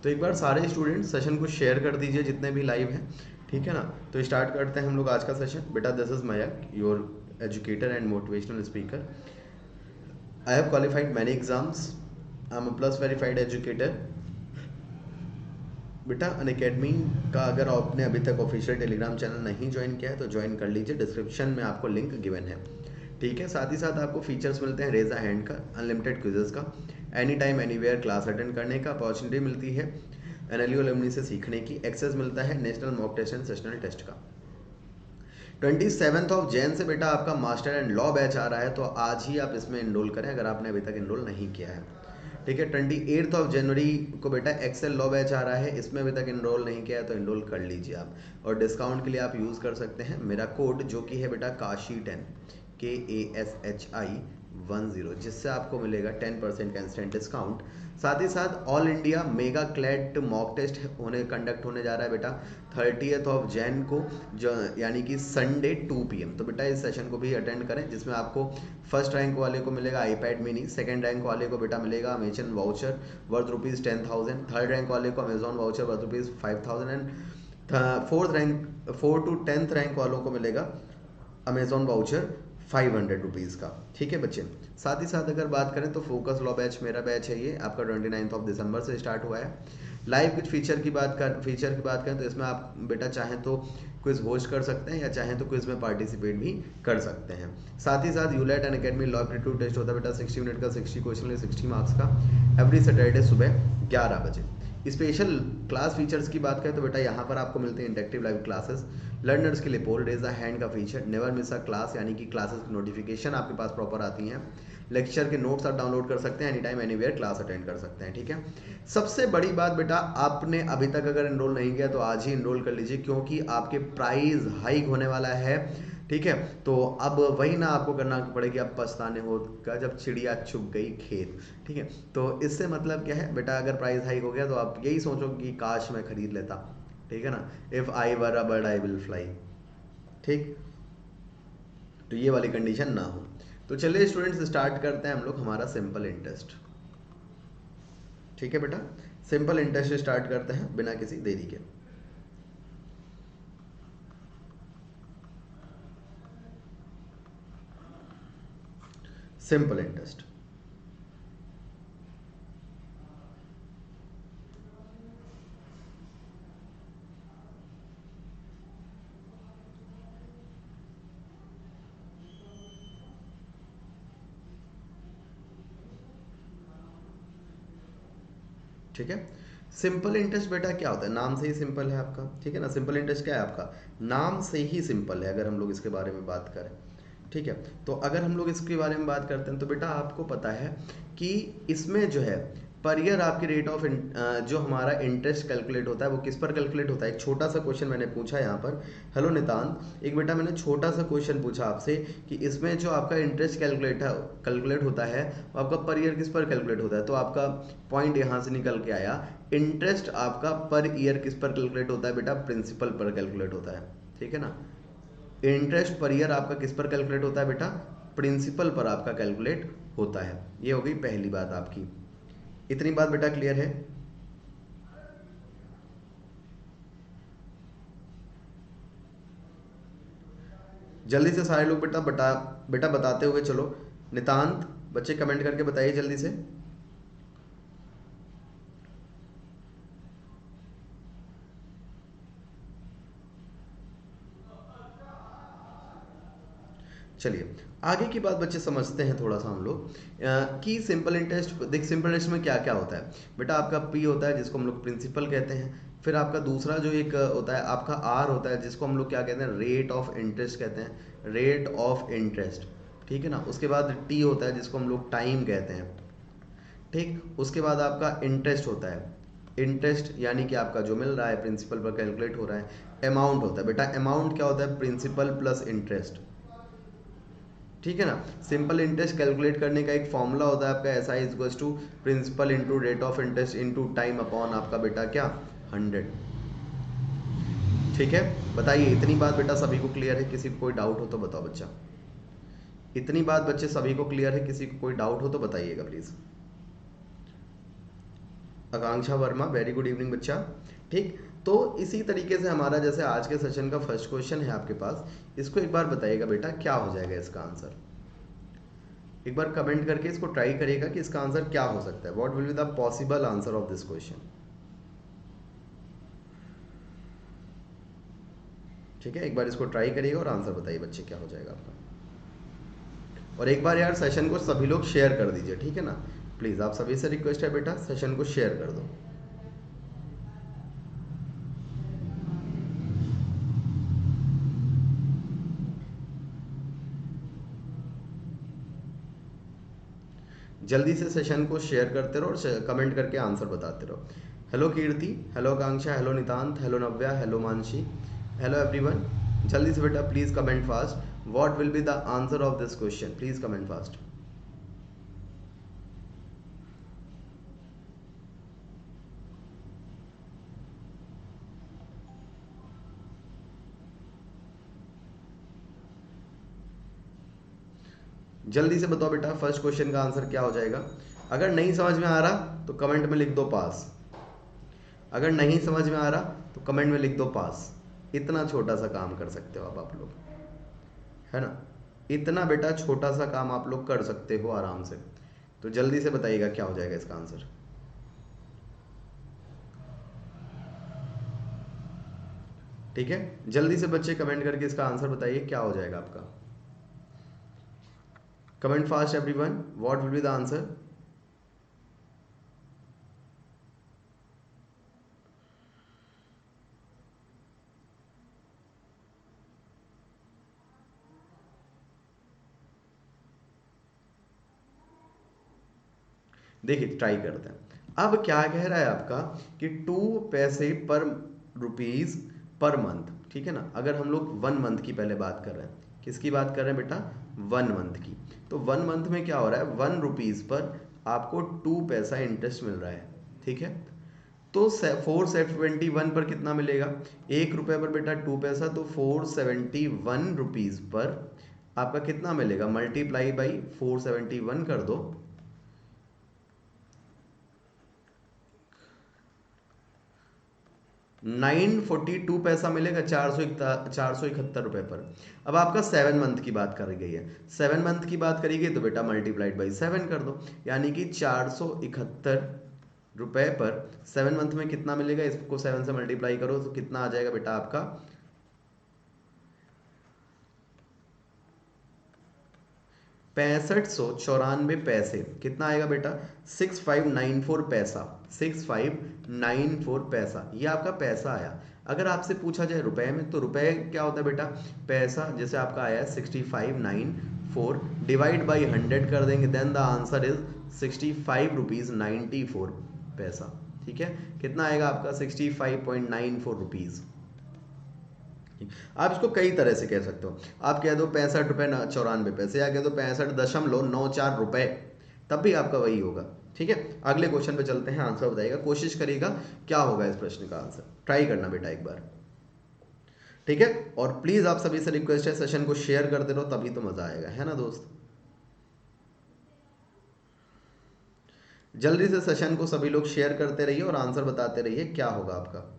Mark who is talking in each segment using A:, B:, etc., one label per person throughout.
A: तो एक बार सारे स्टूडेंट सेशन को शेयर कर दीजिए जितने भी लाइव हैं, ठीक है ना। तो स्टार्ट करते हैं हम लोग आज का सेशन। बेटा this is Mayank, your educator and motivational speaker. I have qualified many exams, I am plus verified educator. बेटा अनअकैडमी का अगर आपने अभी तक ऑफिशियल टेलीग्राम चैनल नहीं ज्वाइन किया है तो ज्वाइन कर लीजिए, डिस्क्रिप्शन में आपको लिंक गिवन है, ठीक है। साथ ही साथ आपको फीचर्स मिलते हैं रेज अ हैंड का, अनलिमिटेड क्विजेस का, any time anywhere class attend करने का, अपॉर्चुनिटी मिलती है एनएलयू एलुमनी से सीखने की, एक्सेस मिलता है national mock test and sessional test का। 27 ऑफ जैन से बेटा आपका मास्टर एंड लॉ बैच आ रहा है, तो आज ही आप इसमें इनरोल करें अगर आपने अभी तक इनरोल नहीं किया है, ठीक है। 28 ऑफ जनवरी को बेटा एक्सेल लॉ बैच आ रहा है, इसमें अभी तक इनरोल नहीं किया है तो इनरोल कर लीजिए आप। और डिस्काउंट के लिए आप यूज़ कर सकते हैं मेरा कोड जो कि है बेटा काशी10, KASHI10, जिससे आपको मिलेगा 10% का इंस्टेंट डिस्काउंट। साथ ही साथ all India mega CLAT mock test conduct होने जा रहा है बेटा 30th ऑफ जैन को, जो यानी कि संडे 2 PM। तो बेटा इस सेशन को भी अटेंड करें, जिसमें आपको फर्स्ट रैंक वाले को मिलेगा आईपैड मिनी, सेकंड रैंक वाले को बेटा मिलेगा Amazon voucher worth ₹10,000, third rank वाले को Amazon voucher worth ₹5,000 and fourth to 10th rank वालों को मिलेगा अमेजॉन वाउचर ₹500 का, ठीक है बच्चे। साथ ही साथ अगर बात करें तो फोकस लॉ बैच मेरा बैच है, ये आपका 29 ऑफ दिसंबर से स्टार्ट हुआ है। लाइव कुछ फीचर की बात करें तो इसमें आप बेटा चाहें तो क्विज होस्ट कर सकते हैं या चाहें तो क्विज में पार्टिसिपेट भी कर सकते हैं। साथ ही साथ यूलेट अनअकैडमी लॉ एप्टीट्यूड टेस्ट होता है बेटा 60 मिनट का, 60 क्वेश्चन 60 मार्क्स का, एवरी सैटरडे सुबह 11 बजे। स्पेशल क्लास फीचर्स की बात करें तो बेटा यहाँ पर आपको मिलते हैं इंटरेक्टिव लाइव क्लासेस, लर्नर्स के लिए पोल रेज अ हैंड का फीचर, नेवर मिस अ क्लास यानी कि क्लासेस की नोटिफिकेशन आपके पास प्रॉपर आती हैं, लेक्चर के नोट्स आप डाउनलोड कर सकते हैं, any time anywhere class attend कर सकते हैं, ठीक है। सबसे बड़ी बात बेटा, आपने अभी तक अगर इनरोल नहीं किया तो आज ही इनरोल कर लीजिए, क्योंकि आपके प्राइस हाइक होने वाला है, ठीक है। तो अब वही ना आपको करना पड़ेगा, अब पछताने होगा जब चिड़िया चुग गई खेत, ठीक है। तो इससे मतलब क्या है बेटा, अगर प्राइस हाइक हो गया तो आप यही सोचो कि काश मैं खरीद लेता, ठीक है ना, if I were a bird I will fly, ठीक। तो ये वाली कंडीशन ना हो। तो चलिए स्टूडेंट्स स्टार्ट करते हैं हम लोग हमारा सिंपल इंटरेस्ट, ठीक है बेटा। सिंपल इंटरेस्ट स्टार्ट करते हैं बिना किसी देरी के। सिंपल इंटरेस्ट, ठीक है। सिंपल इंटरेस्ट बेटा क्या होता है, नाम से ही सिंपल है आपका, ठीक है ना। सिंपल इंटरेस्ट क्या है आपका, नाम से ही सिंपल है अगर हम लोग इसके बारे में बात करें, ठीक है। तो अगर हम लोग इसके बारे में बात करते हैं तो बेटा आपको पता है कि इसमें जो है पर ईयर आपकी रेट ऑफ जो हमारा इंटरेस्ट कैलकुलेट होता है वो किस पर कैलकुलेट होता है। एक छोटा सा क्वेश्चन मैंने पूछा यहाँ पर, हेलो नितांत, एक बेटा मैंने छोटा सा क्वेश्चन पूछा आपसे कि इसमें जो आपका इंटरेस्ट कैलकुलेट होता है वो आपका पर ईयर किस पर कैलकुलेट होता है। तो आपका पॉइंट यहाँ से निकल के आया, इंटरेस्ट आपका पर ईयर किस पर कैलकुलेट होता है बेटा, प्रिंसिपल पर कैलकुलेट होता है, ठीक है ना। इंटरेस्ट पर ईयर आपका किस पर कैलकुलेट होता है बेटा, प्रिंसिपल पर आपका कैलकुलेट होता है। ये हो गई पहली बात आपकी, इतनी बात बेटा क्लियर है। जल्दी से सारे लोग बेटा बताते हुए चलो। नितांत, बच्चे कमेंट करके बताइए जल्दी से। चलिए आगे की बात बच्चे समझते हैं थोड़ा सा हम लोग कि सिंपल इंटरेस्ट देख, सिंपल इंटरेस्ट में क्या क्या होता है बेटा। आपका पी होता है जिसको हम लोग प्रिंसिपल कहते हैं, फिर आपका दूसरा जो एक होता है आपका आर होता है जिसको हम लोग क्या कहते हैं, रेट ऑफ इंटरेस्ट कहते हैं, रेट ऑफ इंटरेस्ट, ठीक है ना। उसके बाद टी होता है जिसको हम लोग टाइम कहते हैं, ठीक। उसके बाद आपका इंटरेस्ट होता है, इंटरेस्ट यानी कि आपका जो मिल रहा है प्रिंसिपल पर कैलकुलेट हो रहा है। अमाउंट होता है बेटा, अमाउंट क्या होता है, प्रिंसिपल प्लस इंटरेस्ट, ठीक है ना। सिंपल इंटरेस्ट कैलकुलेट करने का एक फॉर्मूला होता है आपका, S I is to principal into rate of interest into time upon आपका बेटा क्या 100, ठीक है। बताइए इतनी बात बेटा सभी को क्लियर है, किसी को कोई डाउट हो तो बताओ बच्चा। इतनी बात बच्चे सभी को क्लियर है, किसी को कोई डाउट हो तो बताइएगा please. Akanksha Verma, very good evening बच्चा। ठीक, तो इसी तरीके से हमारा जैसे आज के सेशन का फर्स्ट क्वेश्चन है आपके पास, इसको एक बार बताइएगा बेटा क्या हो जाएगा इसका आंसर। एक बार कमेंट करके इसको ट्राई करिएगा कि इसका आंसर क्या हो सकता है, what will be the possible answer of this question. ठीक है, एक बार इसको ट्राई करिएगा और आंसर बताइए बच्चे क्या हो जाएगा आपका। और एक बार यार सेशन को सभी लोग शेयर कर दीजिए, ठीक है ना, प्लीज आप सभी से रिक्वेस्ट है बेटा सेशन को शेयर कर दो। जल्दी से सेशन को शेयर करते रहो और कमेंट करके आंसर बताते रहो। हेलो कीर्ति, हेलो आकांक्षा, हेलो नितांत, हेलो नव्या, हेलो मानसी, हेलो एवरीवन। जल्दी से बेटा please comment fast, what will be the answer of this question, please comment fast. जल्दी से बताओ बेटा फर्स्ट क्वेश्चन का आंसर क्या हो जाएगा। अगर नहीं समझ में आ रहा तो कमेंट में लिख दो पास, अगर नहीं समझ में आ रहा तो कमेंट में लिख दो पास। इतना छोटा सा काम कर सकते हो आप लोग, है ना, इतना बेटा छोटा सा काम आप लोग कर सकते हो आराम से। तो जल्दी से बताइएगा क्या हो जाएगा इसका आंसर। ठीक है, जल्दी से बच्चे कमेंट करके इसका आंसर बताइए क्या हो जाएगा आपका। Comment fast everyone, what will be the answer. देखिए ट्राई करते हैं। अब क्या कह रहा है आपका कि 2 पैसे पर रुपीज पर मंथ, ठीक है ना। अगर हम लोग 1 मंथ की पहले बात कर रहे हैं, किसकी बात कर रहे हैं बेटा, 1 मंथ की। तो 1 मंथ में क्या हो रहा है, 1 रुपीज पर आपको 2 पैसा इंटरेस्ट मिल रहा है, ठीक है। तो 471 पर कितना मिलेगा, 1 रुपये पर बेटा 2 पैसा, तो 471 रुपीज पर आपका कितना मिलेगा, मल्टीप्लाई बाई 471 कर दो, 942 पैसा मिलेगा, 471 रुपए पर। अब आपका 7 मंथ की बात करी गई है, 7 मंथ की बात करी गई तो बेटा मल्टीप्लाइड बाई 7 कर दो, यानी कि 471 रुपए पर 7 मंथ में कितना मिलेगा, इसको 7 से मल्टीप्लाई करो तो कितना आ जाएगा बेटा आपका 6594 पैसे। कितना आएगा बेटा 6594 पैसा, 6594 पैसा, ये आपका पैसा आया। अगर आपसे पूछा जाए रुपए में तो रुपए क्या होता है बेटा, पैसा जैसे आपका आया है 6594 डिवाइड बाई 100 कर देंगे, then the answer is 65 rupees 94 पैसा। ठीक है, कितना आएगा आपका 65.94 रुपीज। आप इसको कई तरह से कह सकते हो, आप कह दो 65 रुपये 94 पैसे, या कह दो 65.94 रुपए, तब भी आपका वही होगा। ठीक है, अगले क्वेश्चन पे चलते हैं, आंसर बताइएगा, कोशिश करिएगा क्या होगा इस प्रश्न का आंसर, ट्राई करना बेटा एक बार। ठीक है, और प्लीज आप सभी से रिक्वेस्ट है सेशन को शेयर करते रहो, तभी तो मजा आएगा, है ना दोस्त। जल्दी से सेशन को सभी लोग शेयर करते रहिए और आंसर बताते रहिए क्या होगा आपका।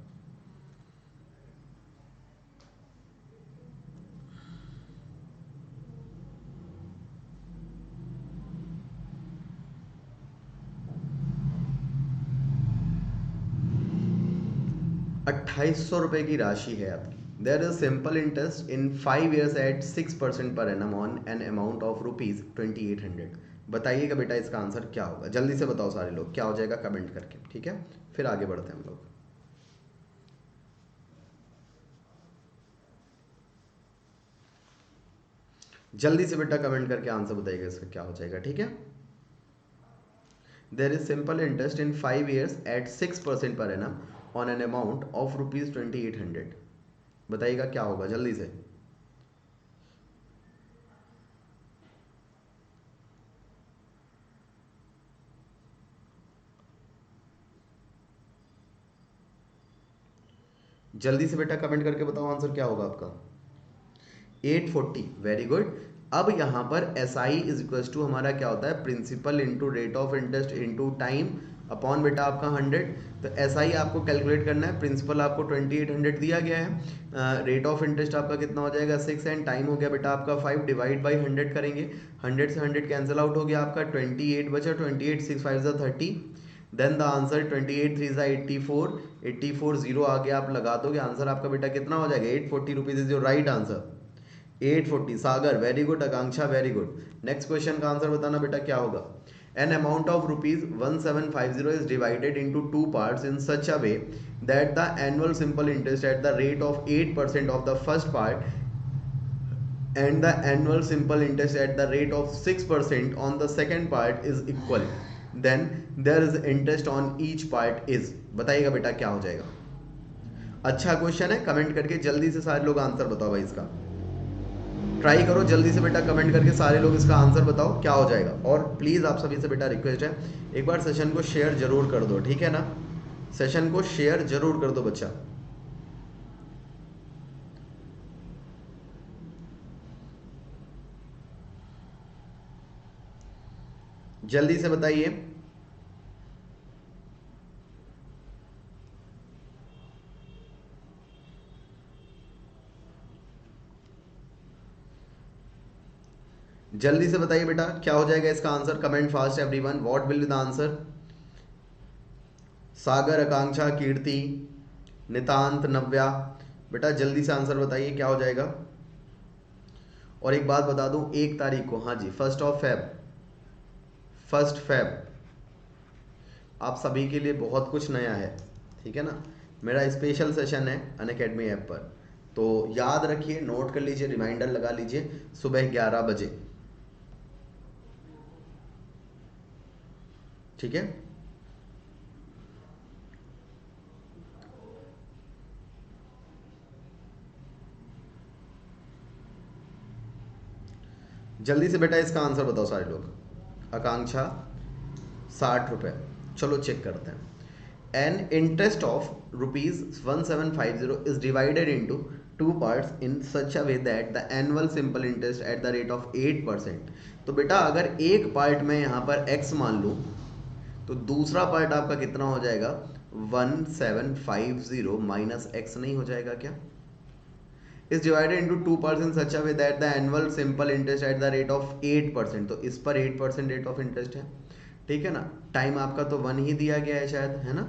A: 2800 रुपए की राशि है आपकी। There is simple interest in 5 years at 6% per annum on an amount of ₹2800। बताइएगा बेटा इसका आंसर क्या होगा, जल्दी से बताओ सारे लोग क्या हो जाएगा कमेंट करके। ठीक है, फिर आगे बढ़ते हैं हम लोग। जल्दी से बेटा कमेंट करके आंसर बताइएगा इसका क्या हो जाएगा। ठीक है, there is simple interest in 5 years at 6% per annum on an amount of ₹2800। बताइएगा क्या होगा जल्दी से। जल्दी से बेटा कमेंट करके बताओ आंसर क्या होगा आपका। 840, वेरी गुड। अब यहाँ पर S I is equal to हमारा क्या होता है, principal into rate of interest into time upon बेटा आपका 100। तो ऐसा ही आपको कैलकुलेट करना है। प्रिंसिपल आपको 2800 दिया गया है, रेट ऑफ इंटरेस्ट आपका कितना हो जाएगा 6 एंड टाइम हो गया बेटा आपका 5, डिवाइड बाई 100 करेंगे। 100 से 100 कैंसिल आउट हो गया आपका, 28 बचा, 28 6 5 30। देन द आंसर 28 3 84, 84 जीरो आगे आप लगा दोगे, आंसर आपका बेटा कितना हो जाएगा 840 rupees is your right answer. 840। Sagar very good, Akanksha very good. Next question का आंसर बताना बेटा क्या होगा। An amount of rupees 1750 is divided into two parts in such a way that the annual simple interest at the rate of 8% of the first part and the annual simple interest at the rate of 6% on the second part is equal. Then there is interest on each part is। बताइएगा बेटा क्या हो जाएगा। अच्छा question है, comment करके जल्दी से सारे लोग आंसर बताओ भाई इसका। ट्राई करो जल्दी से बेटा, कमेंट करके सारे लोग इसका आंसर बताओ क्या हो जाएगा। और प्लीज़ आप सभी से बेटा रिक्वेस्ट है, एक बार सेशन को शेयर जरूर कर दो, ठीक है ना। सेशन को शेयर जरूर कर दो बच्चा। जल्दी से बताइए। जल्दी से बताइए बेटा क्या हो जाएगा इसका answer. Comment fast everyone, what will be the answer. Sagar, Akanksha, Kirti, Nitant, Navya, बेटा जल्दी से आंसर बताइए क्या हो जाएगा। और एक बात बता दूं, 1 तारीख को, हाँ जी, 1 फेब आप सभी के लिए बहुत कुछ नया है, ठीक है ना। मेरा स्पेशल सेशन है अनअकैडमी ऐप पर, तो याद रखिए, नोट कर लीजिए, रिमाइंडर लगा लीजिए, सुबह 11 बजे, ठीक है। जल्दी से बेटा इसका आंसर बताओ सारे लोग। आकांक्षा 60 रुपये, चलो चेक करते हैं। An interest of ₹1750 is divided into 2 parts in such a way that the annual simple interest eight the rate of 8%। तो बेटा अगर एक पार्ट में यहाँ पर x मान लूँ, तो दूसरा पार्ट आपका कितना हो जाएगा 1750 माइनस x नहीं हो जाएगा क्या। is divided into 2 parts in such a way that the annual simple interest at the rate of 8%। तो इस पर 8% रेट ऑफ इंटरेस्ट है, ठीक है ना। टाइम आपका तो 1 ही दिया गया है शायद, है ना,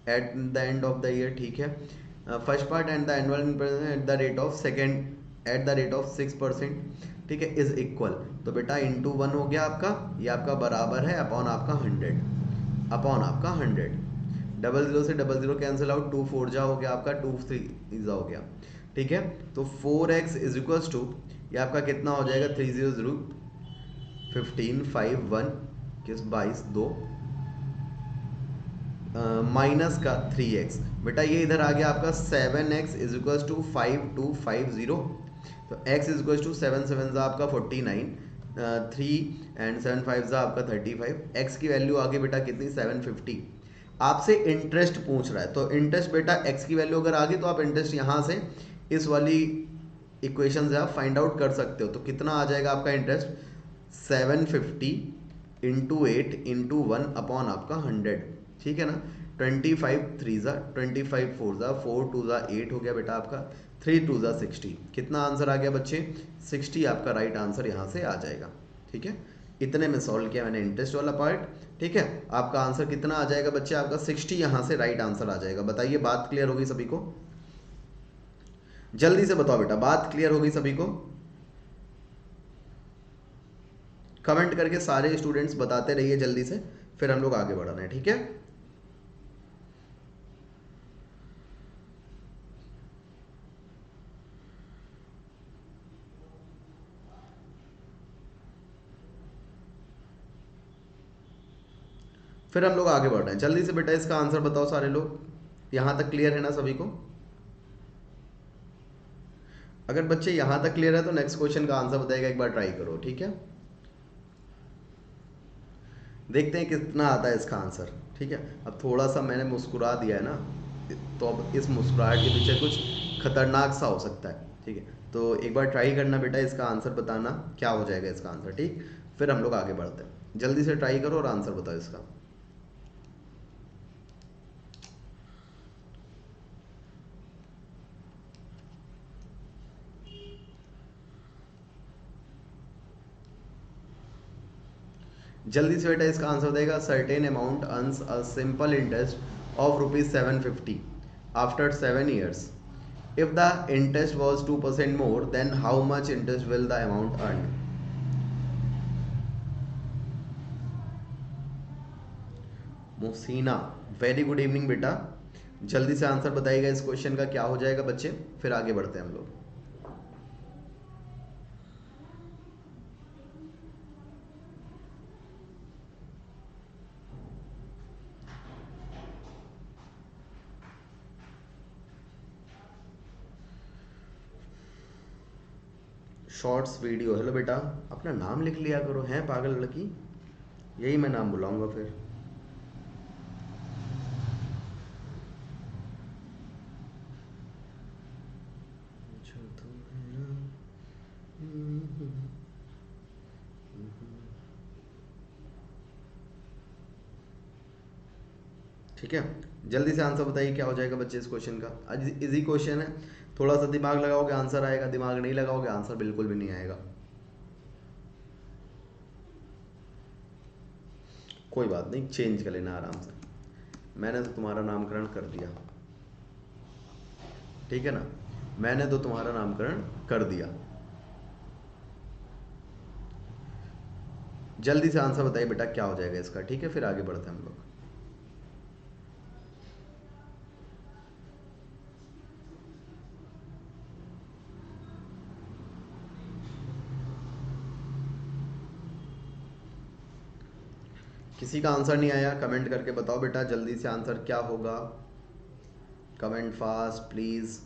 A: at the end of the year, ठीक है। First part and the annual eight the rate of second eight the rate of 6%, ठीक है, इज इक्वल। तो बेटा इंटू 1 हो गया आपका, ये आपका बराबर है अपॉन आपका 100, अपॉन आपका 100। 00 से 00 कैंसिल आउट, 2 4 जा हो गया आपका, 2 3 जा हो गया, ठीक है। तो 4x इज इक्वल्स टू, ये आपका कितना हो जाएगा 300 15 5 1 किस 22 2 माइनस का 3x, बेटा ये इधर आ गया आपका 7x इज इक्वल्स टू 5250। तो x इज इक्वल्स टू 7 7 जा आपका 49, 3 एंड 7 5 जा आपका 35। x की वैल्यू आ गई बेटा कितनी 750। आपसे इंटरेस्ट पूछ रहा है, तो इंटरेस्ट बेटा x की वैल्यू अगर आ गई तो आप इंटरेस्ट यहाँ से इस वाली इक्वेशन से आप फाइंड आउट कर सकते हो। तो कितना आ जाएगा आपका इंटरेस्ट 750 इंटू 8 इंटू 1 अपॉन आपका 100, ठीक है ना। 25 3 जा 25 4 जा 4 2 जा 8 हो गया बेटा आपका, 3 2 जा 60। कितना आंसर आ गया बच्चे 60, आपका राइट आंसर यहाँ से आ जाएगा, ठीक है। इतने में सॉल्व किया मैंने इंटरेस्ट वाला पार्ट, ठीक है। आपका आंसर कितना आ जाएगा बच्चे, आपका 60 यहाँ से राइट आंसर आ जाएगा। बताइए बात क्लियर होगी सभी को, जल्दी से बताओ बेटा, बात क्लियर होगी सभी को। कमेंट करके सारे स्टूडेंट्स बताते रहिए जल्दी से, फिर हम लोग आगे बढ़ रहे हैं, ठीक है। फिर हम लोग आगे बढ़ रहे हैं, जल्दी से बेटा इसका आंसर बताओ सारे लोग। यहां तक क्लियर है ना सभी को। अगर बच्चे यहां तक क्लियर है तो नेक्स्ट क्वेश्चन का आंसर बताएगा, एक बार ट्राई करो, ठीक है। देखते हैं कितना आता है इसका आंसर, ठीक है। अब थोड़ा सा मैंने मुस्कुरा दिया है ना, तो अब इस मुस्कुराहट के पीछे कुछ खतरनाक सा हो सकता है, ठीक है। तो एक बार ट्राई करना बेटा, इसका आंसर बताना क्या हो जाएगा इसका आंसर, ठीक। फिर हम लोग आगे बढ़ते हैं, जल्दी से ट्राई करो और आंसर बताओ इसका। जल्दी से बेटा इसका आंसर देगा certain amount earns a simple interest of ₹750 after 7 years. If the interest was 2% more, then how much interest will the amount earn? Musina, very good evening बेटा। जल्दी से आंसर बताइएगा इस क्वेश्चन का क्या हो जाएगा बच्चे, फिर आगे बढ़ते हैं हम लोग। शॉर्ट्स वीडियो, हेलो बेटा, अपना नाम लिख लिया करो, हैं पागल लड़की, यही मैं नाम बुलाऊंगा फिर। ठीक है, जल्दी से आंसर बताइए क्या हो जाएगा बच्चे इस क्वेश्चन का। आज इजी क्वेश्चन है, थोड़ा सा दिमाग लगाओगे आंसर आएगा, दिमाग नहीं लगाओगे आंसर बिल्कुल भी नहीं आएगा। कोई बात नहीं, चेंज कर लेना आराम से, मैंने तो तुम्हारा नामकरण कर दिया, ठीक है ना, मैंने तो तुम्हारा नामकरण कर दिया। जल्दी से आंसर बताइए बेटा क्या हो जाएगा इसका, ठीक है, फिर आगे बढ़ते हैं हम लोग। किसी का आंसर नहीं आया, कमेंट करके बताओ बेटा जल्दी से आंसर क्या होगा, कमेंट फास्ट प्लीज।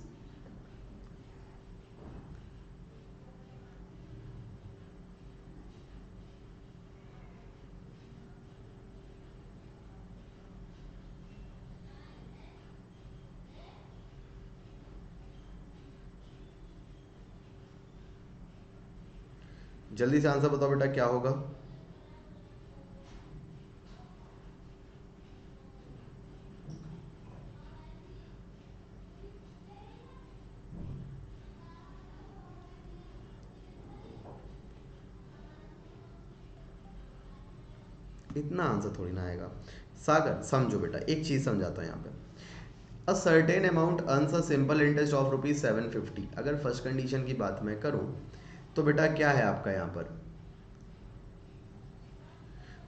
A: जल्दी से आंसर बताओ बेटा क्या होगा। इतना आंसर थोड़ी ना आएगा सागर, समझो बेटा एक चीज समझाता हूँ यहाँ पे। A certain amount earns a simple interest of ₹750। अगर फर्स्ट कंडीशन की बात मैं करूँ तो बेटा क्या है आपका यहाँ पर,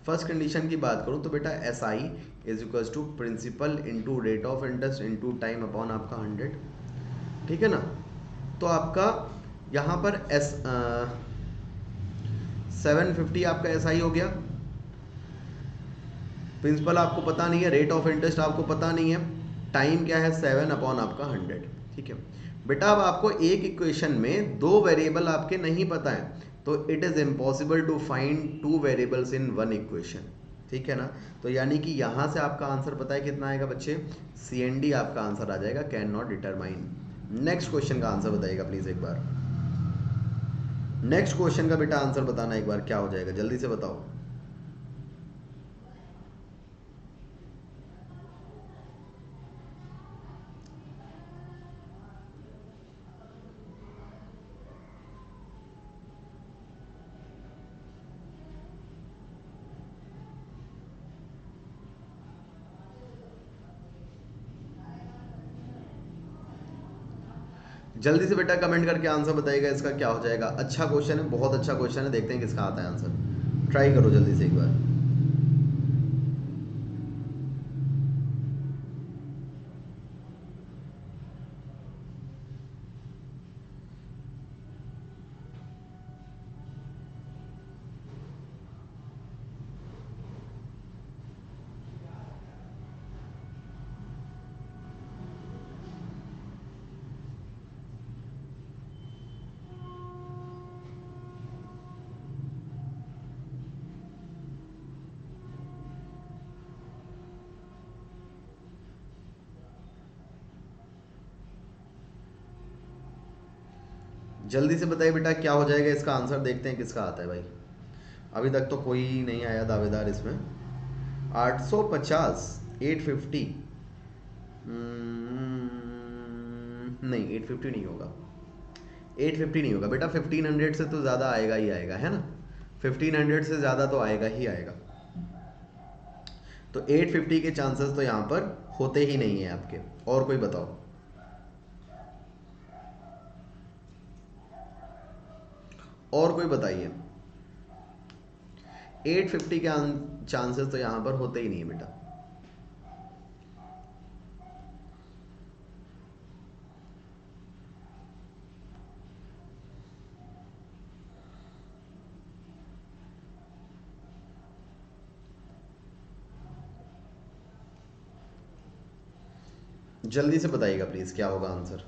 A: फर्स्ट कंडीशन की बात करूँ तो बेटा S I is equal to principal into rate of interest into time upon आपका 100, ठीक है ना। तो आपका यहाँ पर 750 आपका एस आई हो गया, प्रिंसिपल आपको पता नहीं है, रेट ऑफ इंटरेस्ट आपको पता नहीं है, टाइम क्या है 7 अपॉन आपका 100, ठीक है बेटा। अब आपको एक इक्वेशन में दो वेरिएबल आपके नहीं पता है, तो it is impossible to find two variables in one equation, ठीक है ना। तो यानी कि यहां से आपका आंसर पता है कितना आएगा बच्चे, CND आपका आंसर आ जाएगा, can not determine. Next question का आंसर बताइएगा प्लीज एक बार, नेक्स्ट क्वेश्चन का बेटा आंसर बताना एक बार क्या हो जाएगा, जल्दी से बताओ। जल्दी से बेटा कमेंट करके आंसर बताइएगा इसका क्या हो जाएगा। अच्छा क्वेश्चन है, बहुत अच्छा क्वेश्चन है, देखते हैं किसका आता है आंसर, ट्राई करो जल्दी से एक बार। जल्दी से बताइए बेटा क्या हो जाएगा इसका आंसर, देखते हैं किसका आता है भाई। अभी तक तो कोई नहीं आया दावेदार इसमें। 850, 850, नहीं 850 नहीं होगा, 850 नहीं होगा बेटा, 1500 से तो ज़्यादा आएगा ही आएगा, है ना, 1500 से ज़्यादा तो आएगा ही आएगा। तो 850 के चांसेस तो यहाँ पर होते ही नहीं है आपके। और कोई बताओ, और कोई बताइए। 850 के चांसेस तो यहाँ पर होते ही नहीं है बेटा। जल्दी से बताइएगा प्लीज क्या होगा आंसर।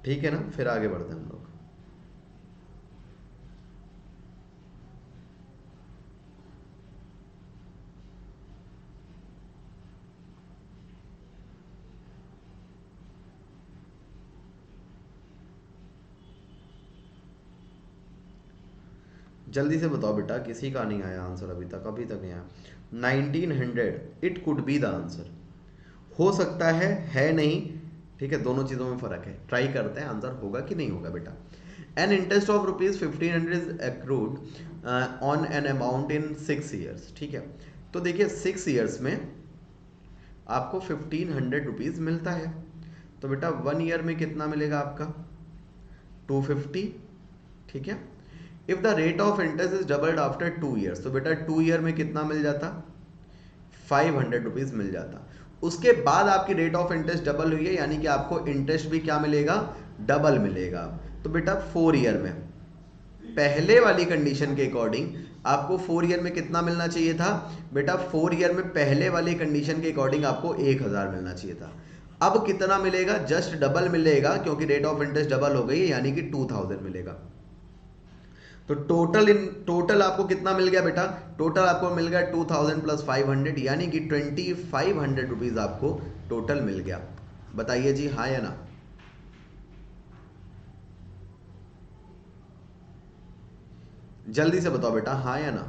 A: ठीक है ना, फिर आगे बढ़ते हैं हम लोग। जल्दी से बताओ बेटा, किसी का नहीं आया आंसर अभी तक, अभी तक नहीं आया। 1900 it could be the answer. हो सकता है नहीं। ठीक है, दोनों चीज़ों में फ़र्क है। ट्राई करते हैं आंसर होगा कि नहीं होगा बेटा। An interest of ₹1500 is accrued on an amount in 6 years. ठीक है, तो देखिए 6 ईयर्स में आपको ₹1500 मिलता है। तो बेटा 1 ईयर में कितना मिलेगा आपका? 250। ठीक है, if the rate of interest is doubled after 2 years, तो बेटा 2 ईयर में कितना मिल जाता? ₹500 मिल जाता। उसके बाद आपकी रेट ऑफ इंटरेस्ट डबल हुई है, यानी कि आपको इंटरेस्ट भी क्या मिलेगा? डबल मिलेगा। तो बेटा 4 ईयर में पहले वाली कंडीशन के अकॉर्डिंग आपको 4 ईयर में कितना मिलना चाहिए था? बेटा 4 ईयर में पहले वाली कंडीशन के अकॉर्डिंग आपको 1000 मिलना चाहिए था। अब कितना मिलेगा? जस्ट डबल मिलेगा, क्योंकि रेट ऑफ इंटरेस्ट डबल हो गई है, यानी कि 2000 मिलेगा। तो टोटल आपको कितना मिल गया बेटा? टोटल आपको मिल गया 2000 प्लस 500, यानी कि 2500 आपको टोटल मिल गया। बताइए जी, हाँ या ना? जल्दी से बताओ बेटा, हाँ या ना?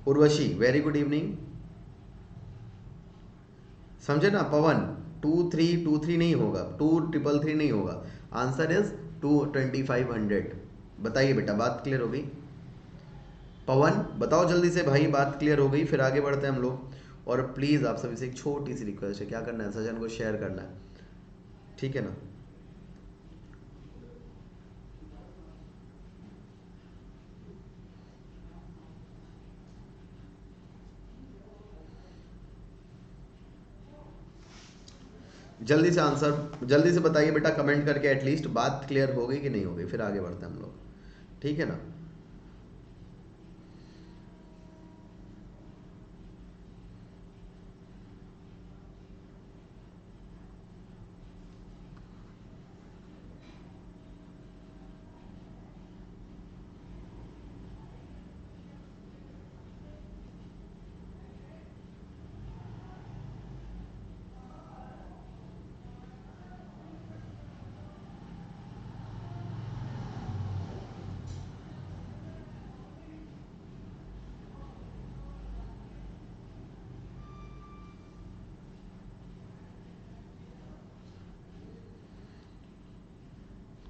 A: Urvashi, very good evening. समझे ना पवन? 2323 नहीं होगा, 2333 नहीं होगा। Answer is 2500। बताइए बेटा, बात क्लियर हो गई? पवन बताओ जल्दी से भाई, बात क्लियर हो गई? फिर आगे बढ़ते हैं हम लोग। और प्लीज़ आप सभी से एक छोटी सी रिक्वेस्ट है, क्या करना है? सजन को शेयर करना है, ठीक है ना? जल्दी से आंसर, जल्दी से बताइए बेटा कमेंट करके, एटलीस्ट बात क्लियर हो गई कि नहीं हो गई, फिर आगे बढ़ते हैं हम लोग, ठीक है ना?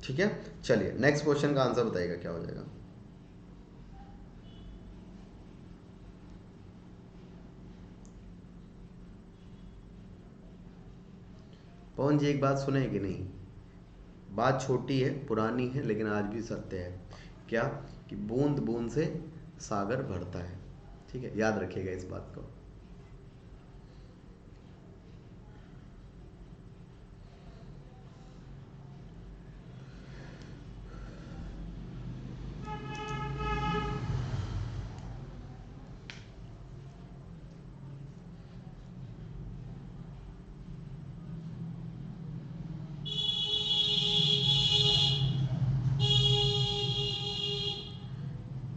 A: ठीक है, चलिए नेक्स्ट क्वेश्चन का आंसर बताइएगा क्या हो जाएगा। पवन जी एक बात सुने कि नहीं? बात छोटी है, पुरानी है, लेकिन आज भी सत्य है। क्या? कि बूंद बूंद से सागर भरता है। ठीक है, याद रखिएगा इस बात को।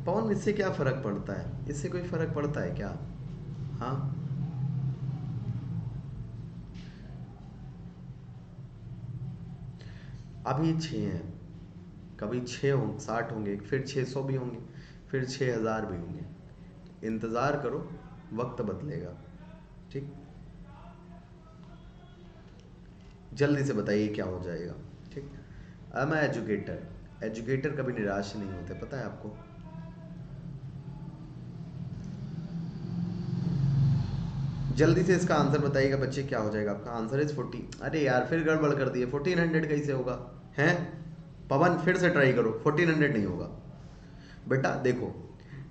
A: पवन इससे क्या फर्क पड़ता है? इससे कोई फर्क पड़ता है क्या? हाँ, अभी 6 हैं, कभी 6 होंगे, 60 होंगे, फिर 600 भी होंगे, फिर 6000 भी होंगे। इंतज़ार करो, वक्त बदलेगा। ठीक, जल्दी से बताइए क्या हो जाएगा। ठीक, आई एम एजुकेटर। एजुकेटर कभी निराश नहीं होते, पता है आपको? जल्दी से इसका आंसर बताइएगा बच्चे, क्या हो जाएगा आपका आंसर इज 40। अरे यार फिर गड़बड़ कर दिए, 1400 कैसे होगा हैं? पवन फिर से ट्राई करो, 1400 नहीं होगा बेटा। देखो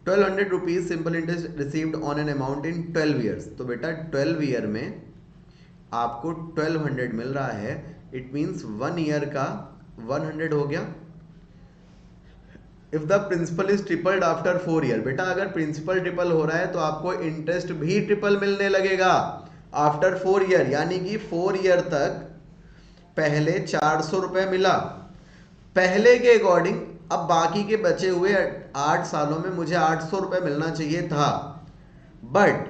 A: 1200 rupees simple interest received on an amount in 12 years, तो बेटा 12 ईयर में आपको 1200 मिल रहा है, इट मीन्स 1 ईयर का 100 हो गया। If the principal is tripled after 4 year, बेटा अगर प्रिंसिपल ट्रिपल हो रहा है तो आपको इंटरेस्ट भी ट्रिपल मिलने लगेगा आफ्टर 4 ईयर, यानी कि 4 ईयर तक पहले 400 रुपए मिला पहले के अकॉर्डिंग, अब बाकी के बचे हुए 8 सालों में मुझे 800 रुपए मिलना चाहिए था, बट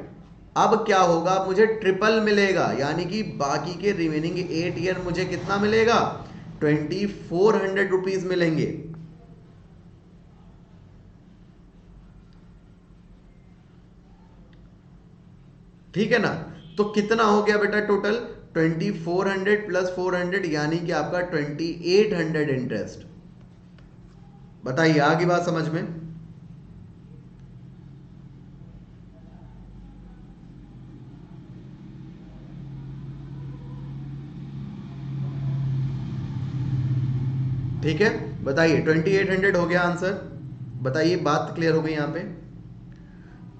A: अब क्या होगा, मुझे ट्रिपल मिलेगा, यानी कि बाकी के रिमेनिंग 8 ईयर मुझे कितना मिलेगा, 2400 रुपीज मिलेंगे। ठीक है ना? तो कितना हो गया बेटा टोटल, 2400 प्लस 400, यानी कि आपका 2800 इंटरेस्ट। बताइए आगे बात समझ में? ठीक है, बताइए 2800 हो गया आंसर। बताइए बात क्लियर हो गई यहाँ पे?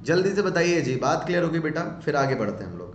A: जल्दी से बताइए जी, बात क्लियर होगी बेटा, फिर आगे बढ़ते हैं हम लोग।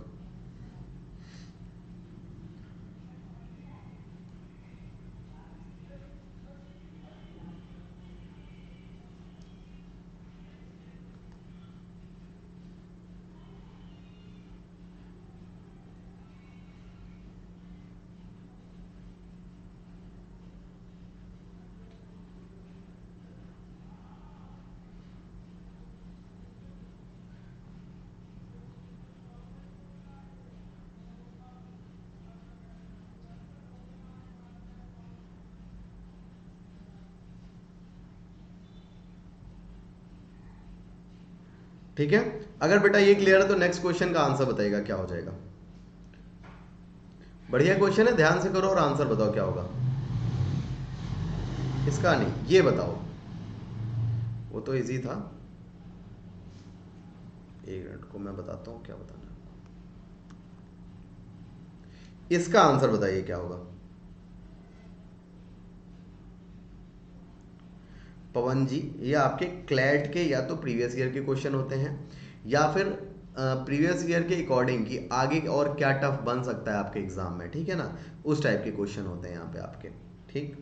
A: ठीक है, अगर बेटा ये क्लियर है तो नेक्स्ट क्वेश्चन का आंसर बताइएगा क्या हो जाएगा। बढ़िया क्वेश्चन है, ध्यान से करो और आंसर बताओ क्या होगा। इसका नहीं, ये बताओ, वो तो इजी था। एक मिनट को मैं बताता हूँ क्या बताना है। इसका आंसर बताइए क्या होगा। पवन जी, ये आपके क्लैट के या तो प्रीवियस ईयर के क्वेश्चन होते हैं, या फिर प्रीवियस ईयर के अकॉर्डिंग कि आगे और क्या टफ बन सकता है आपके एग्जाम में, ठीक है ना, उस टाइप के क्वेश्चन होते हैं यहाँ पे आपके। ठीक,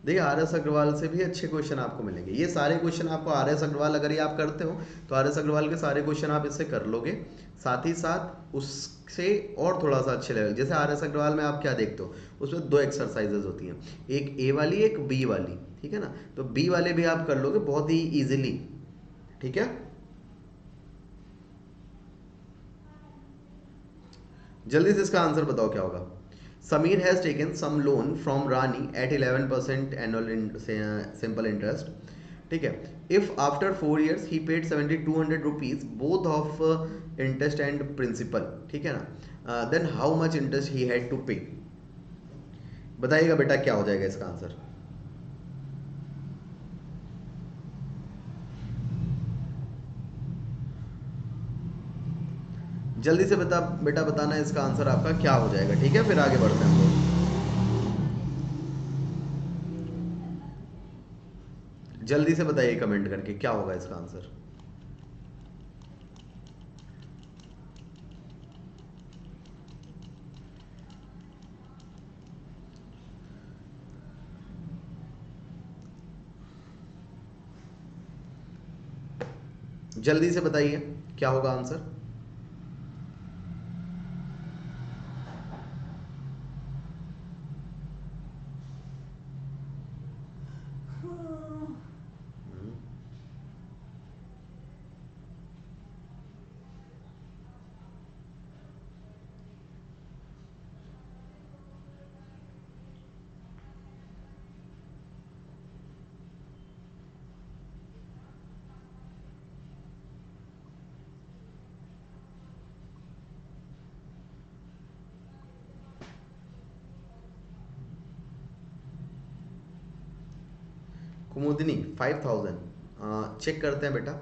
A: देखिए आर एस अग्रवाल से भी अच्छे क्वेश्चन आपको मिलेंगे, ये सारे क्वेश्चन आपको आर एस अग्रवाल, अगर ये आप करते हो तो आर एस अग्रवाल के सारे क्वेश्चन आप इससे कर लोगे, साथ ही साथ उससे और थोड़ा सा अच्छे लेवल, जैसे आर एस अग्रवाल में आप क्या देखते हो, उसमें दो एक्सरसाइजेज होती हैं, एक ए वाली एक बी वाली, ठीक है ना, तो बी वाले भी आप कर लोगे बहुत ही ईजिली। ठीक है, जल्दी से इसका आंसर बताओ क्या होगा। Sameer has taken some loan from Rani at 11% annual simple interest, ठीक है, if after 4 years he paid 7200 rupees both of interest and principal, ठीक है ना, then how much interest he had to pay. बताइएगा बेटा क्या हो जाएगा इसका आंसर। जल्दी से बता बेटा, बताना है इसका आंसर आपका क्या हो जाएगा, ठीक है, फिर आगे बढ़ते हैं हम लोग। जल्दी से बताइए कमेंट करके क्या होगा इसका आंसर। जल्दी से बताइए क्या होगा आंसर। कुमुदिनी 5000 चेक करते हैं बेटा।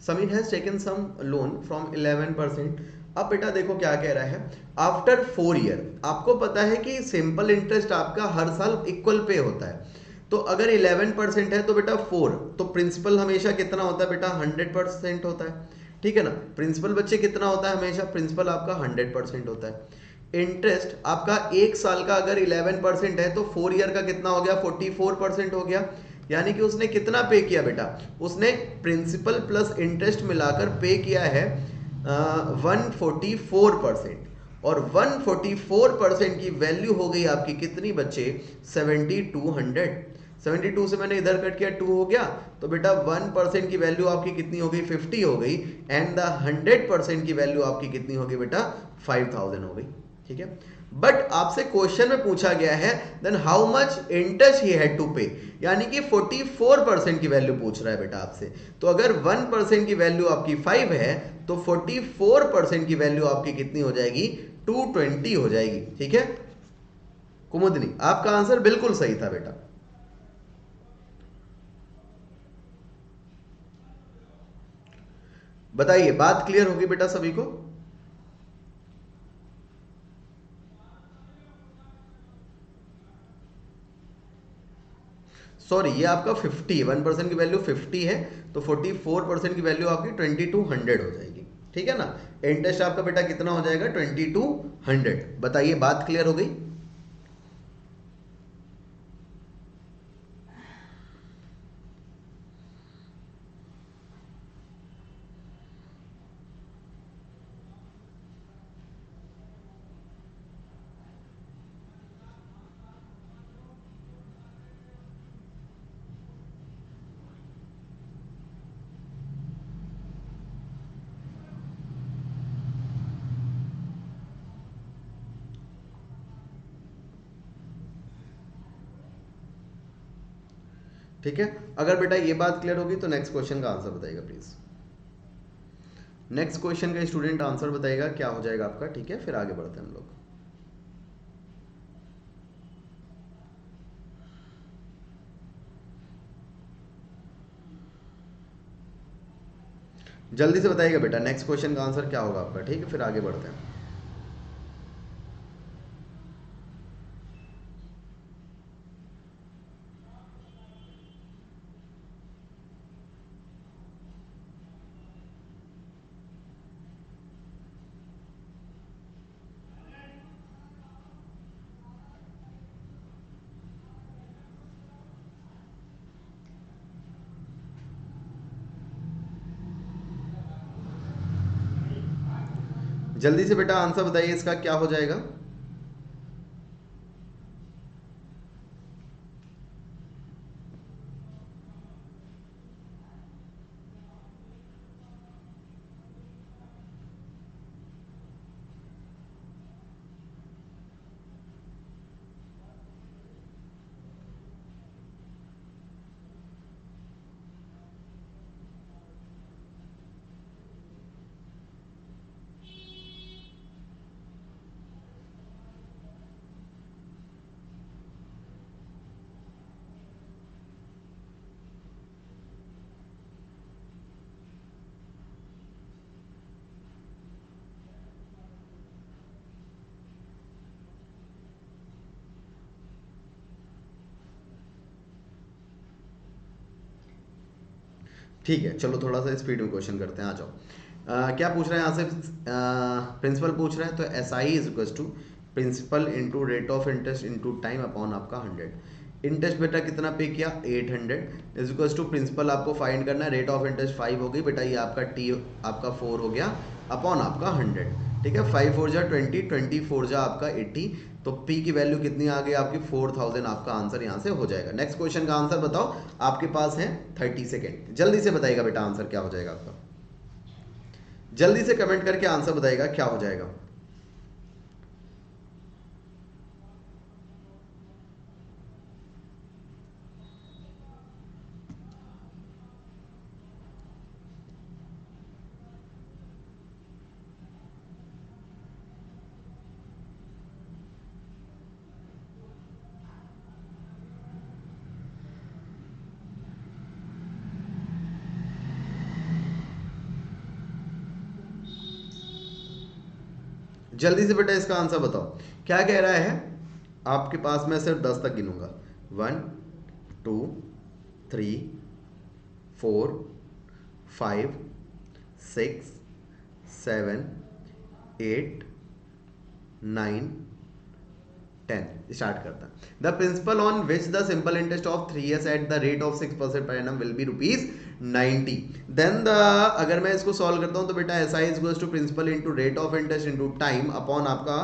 A: Sameer has taken some loan from 11%। अब बेटा देखो क्या कह रहा है, आफ्टर 4 ईयर। आपको पता है कि सिंपल इंटरेस्ट आपका हर साल इक्वल पे होता है, तो अगर 11% है तो बेटा 4, तो प्रिंसिपल हमेशा कितना होता है बेटा, 100% होता है। ठीक है ना, प्रिंसिपल बच्चे कितना होता है हमेशा, प्रिंसिपल आपका 100% होता है। इंटरेस्ट आपका एक साल का अगर 11% है तो 4 ईयर का कितना हो गया, 44% हो गया। यानी कि उसने कितना पे किया बेटा, उसने प्रिंसिपल प्लस इंटरेस्ट मिलाकर पे किया है 144%। और 144% की वैल्यू हो गई आपकी कितनी बच्चे, 7200। 72 से मैंने इधर कट किया, 2 हो गया, तो बेटा 1% की वैल्यू आपकी कितनी हो गई, 50 हो गई। एंड द 100% की वैल्यू आपकी कितनी होगी बेटा, 5000 हो गई। ठीक है, बट आपसे क्वेश्चन में पूछा गया है then how much interest he had to pay, यानी कि 44% की वैल्यू पूछ रहा है बेटा आपसे। तो अगर 1% की वैल्यू आपकी 5 है तो 44% की वैल्यू आपकी कितनी हो जाएगी, 220 हो जाएगी। ठीक है कुमुदनी, आपका आंसर बिल्कुल सही था बेटा। बताइए, बात क्लियर होगी बेटा सभी को? सॉरी, ये आपका 50, 1% की वैल्यू 50 है, तो 44% की वैल्यू आपकी 2200 हो जाएगी। ठीक है ना, इंटरेस्ट आपका बेटा कितना हो जाएगा, 2200। बताइए, बात क्लियर हो गई? ठीक है, अगर बेटा ये बात क्लियर होगी तो नेक्स्ट क्वेश्चन का आंसर बताइएगा प्लीज। नेक्स्ट क्वेश्चन का स्टूडेंट आंसर बताएगा क्या हो जाएगा आपका। ठीक है, फिर आगे बढ़ते हैं हम लोग। जल्दी से बताइएगा बेटा, नेक्स्ट क्वेश्चन का आंसर क्या होगा आपका। ठीक है, फिर आगे बढ़ते हैं। जल्दी से बेटा आंसर बताइए, इसका क्या हो जाएगा। ठीक है, चलो थोड़ा सा स्पीड में क्वेश्चन करते हैं, आ जाओ। क्या पूछ रहे हैं यहाँ से, प्रिंसिपल पूछ रहे हैं, तो S I is equal to principal into rate of interest into time upon आपका 100। इंटरेस्ट बेटा कितना पे किया, 800 इज इक्वल टू प्रिंसिपल आपको फाइंड करना है, रेट ऑफ इंटरेस्ट 5 हो गई बेटा, ये आपका टी आपका 4 हो गया अपॉन आपका 100। ठीक है, 5 4 जा 20, 20 4 जा आपका 80, तो पी की वैल्यू कितनी आ गई आपकी, 4000। आपका आंसर यहाँ से हो जाएगा। नेक्स्ट क्वेश्चन का आंसर बताओ, आपके पास है 30 सेकेंड। जल्दी से बताइएगा बेटा आंसर क्या हो जाएगा आपका, जल्दी से कमेंट करके आंसर बताइएगा क्या हो जाएगा। जल्दी से बेटा इसका आंसर बताओ। क्या कह रहा है, आपके पास मैं सिर्फ 10 तक गिनूंगा, 1 2 3 4 5 6 7 8 9 10। स्टार्ट करता है। The principal on which the simple interest of 3 years at the rate of 6% per annum will be ₹90। Then the, अगर मैं इसको सॉल्व करता हूं तो बेटा S I is to principal into rate of interest into time upon आपका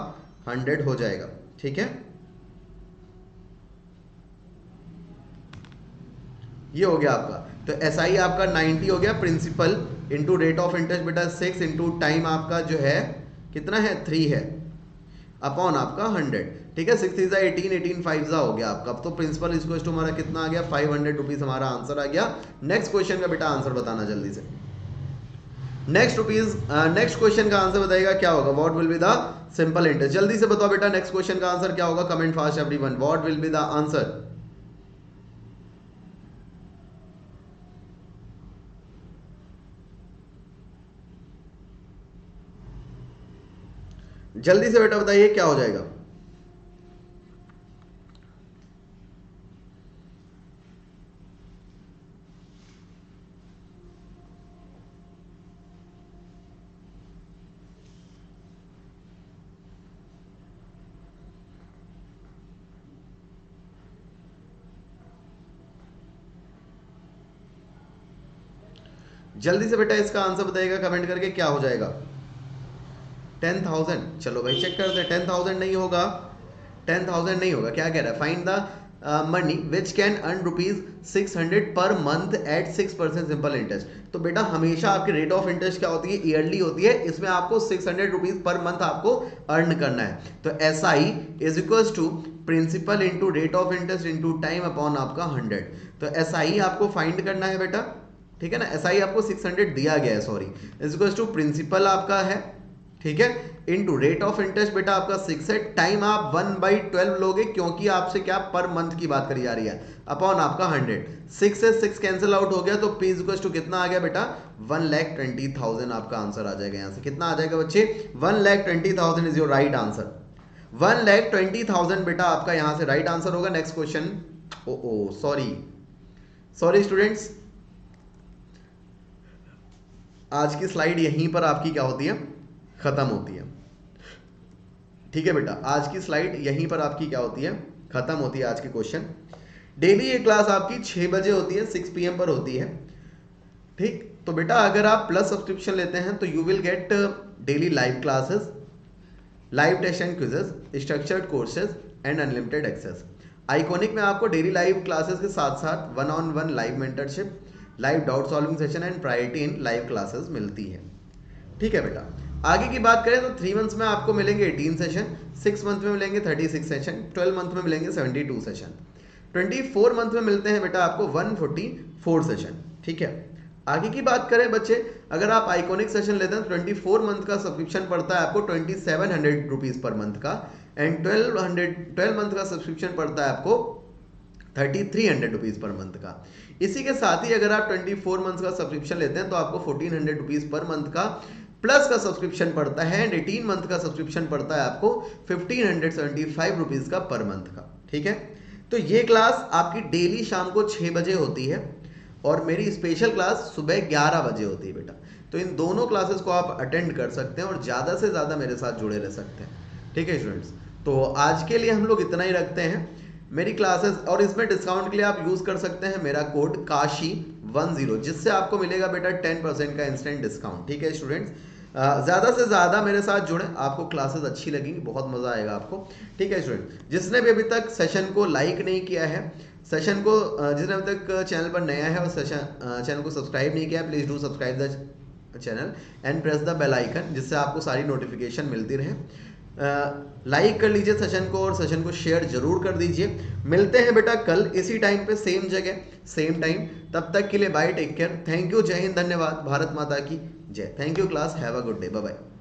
A: 100 हो जाएगा। ठीक है, ये हो गया आपका। तो एस आई आपका 90 हो गया, principal into rate of interest बेटा 6 इंटू टाइम आपका जो है कितना है 3 है, अपॉन आपका 100। ठीक है, 6 3 18 18 5 हो गया आपका। अब तो प्रिंसिपल इसको हमारा कितना आ गया, 500 रुपीज हमारा आंसर आ गया। नेक्स्ट क्वेश्चन का बेटा आंसर बताना जल्दी से। नेक्स्ट क्वेश्चन का आंसर बताइएगा क्या होगा, what will be the simple interest. जल्दी से बताओ बेटा नेक्स्ट क्वेश्चन का आंसर क्या होगा, comment fast everyone, what will be the answer. जल्दी से बेटा बताइए क्या हो जाएगा। जल्दी से बेटा इसका आंसर बताइएगा कमेंट करके क्या हो जाएगा। 10,000। चलो भाई चेक करते हैं, 10,000 नहीं होगा, 10,000 नहीं होगा। क्या कह रहा है, find the money which can earn ₹600 per month eight 6% simple interest. तो बेटा हमेशा आपकी रेट ऑफ इंटरेस्ट क्या होती है, ईयरली होती है, इसमें आपको 600 रुपीज पर मंथ आपको अर्न करना है। तो S I is equal to principal into rate of interest into time upon आपका 100। तो एस आई आपको फाइंड करना है बेटा, ठीक है ना। एस आई आपको 600 दिया गया है, sorry, is equal to principal आपका है, ठीक है, इनटू रेट ऑफ इंटरेस्ट बेटा आपका 6 है, टाइम आप 1/12 लोगे क्योंकि आपसे क्या पर मंथ की बात करी जा रही है, अपॉन आपका 100। 6 से 6 कैंसिल आउट हो गया तो P इक्वल टू कितना आ गया बेटा 1,20,000 आपका आंसर आ जाएगा। यहां से कितना आ जाएगा बच्चे 1,20,000 इज योर राइट आंसर। 1,20,000 बेटा आपका यहां से राइट आंसर होगा। नेक्स्ट क्वेश्चन, ओ सॉरी स्टूडेंट्स, आज की स्लाइड यहीं पर आपकी क्या होती है, खत्म होती है। ठीक है बेटा, आज की स्लाइड यहीं पर आपकी क्या होती है, खत्म होती है आज की क्वेश्चन। डेली ये क्लास आपकी 6 बजे होती है, 6 PM पर होती है। ठीक, तो बेटा अगर आप प्लस सब्सक्रिप्शन लेते हैं तो you will get daily live classes, live test and quizzes, structured courses and unlimited access. Iconic में आपको डेली लाइव क्लासेस के साथ साथ 1-on-1 live mentorship, live doubt solving session and priority in live classes मिलती है। ठीक है बेटा, आगे की बात करें तो 3 मंथ्स में आपको मिलेंगे 18 सेशन, 6 मंथ में मिलेंगे 36 सेशन, 12 मंथ में मिलेंगे 72 सेशन, 24 मंथ में मिलते हैं बेटा आपको 144 सेशन। ठीक है, आगे की बात करें बच्चे, अगर आप आइकॉनिक सेशन लेते हैं तो 24 मंथ का सब्सक्रिप्शन पड़ता है आपको 2700 रुपीज पर मंथ का, एंड 12 मंथ का सब्सक्रिप्शन पड़ता है आपको 3300 रुपीज पर मंथ का। इसी के साथ ही अगर आप 24 मंथ का सब्सक्रिप्शन लेते हैं तो आपको 1400 रुपीज पर मंथ का प्लस का सब्सक्रिप्शन पड़ता है, एंड 18 मंथ का सब्सक्रिप्शन पड़ता है आपको 1575 रुपीज का पर मंथ का। ठीक है, तो ये क्लास आपकी डेली शाम को 6 बजे होती है और मेरी स्पेशल क्लास सुबह 11 बजे होती है बेटा। तो इन दोनों क्लासेस को आप अटेंड कर सकते हैं और ज़्यादा से ज़्यादा मेरे साथ जुड़े रह सकते हैं। ठीक है स्टूडेंट्स, तो आज के लिए हम लोग इतना ही रखते हैं मेरी क्लासेस, और इसमें डिस्काउंट के लिए आप यूज़ कर सकते हैं मेरा कोड काशी10, जिससे आपको मिलेगा बेटा 10% का इंस्टेंट डिस्काउंट। ठीक है स्टूडेंट्स, ज़्यादा से ज़्यादा मेरे साथ जुड़े, आपको क्लासेस अच्छी लगेंगी, बहुत मज़ा आएगा आपको। ठीक है स्टूडेंट, जिसने भी अभी तक सेशन को लाइक नहीं किया है, सेशन को जिसने अभी तक चैनल पर नया है और चैनल को सब्सक्राइब नहीं किया है, please do subscribe the channel and press the bell icon, जिससे आपको सारी नोटिफिकेशन मिलती रहे। लाइक कर लीजिए सेशन को और सेशन को शेयर जरूर कर दीजिए। मिलते हैं बेटा कल इसी टाइम पे, सेम जगह सेम टाइम। तब तक के लिए bye, take care, thank you, जय हिंद, धन्यवाद, भारत माता की जय। Thank you class, have a good day, bye bye.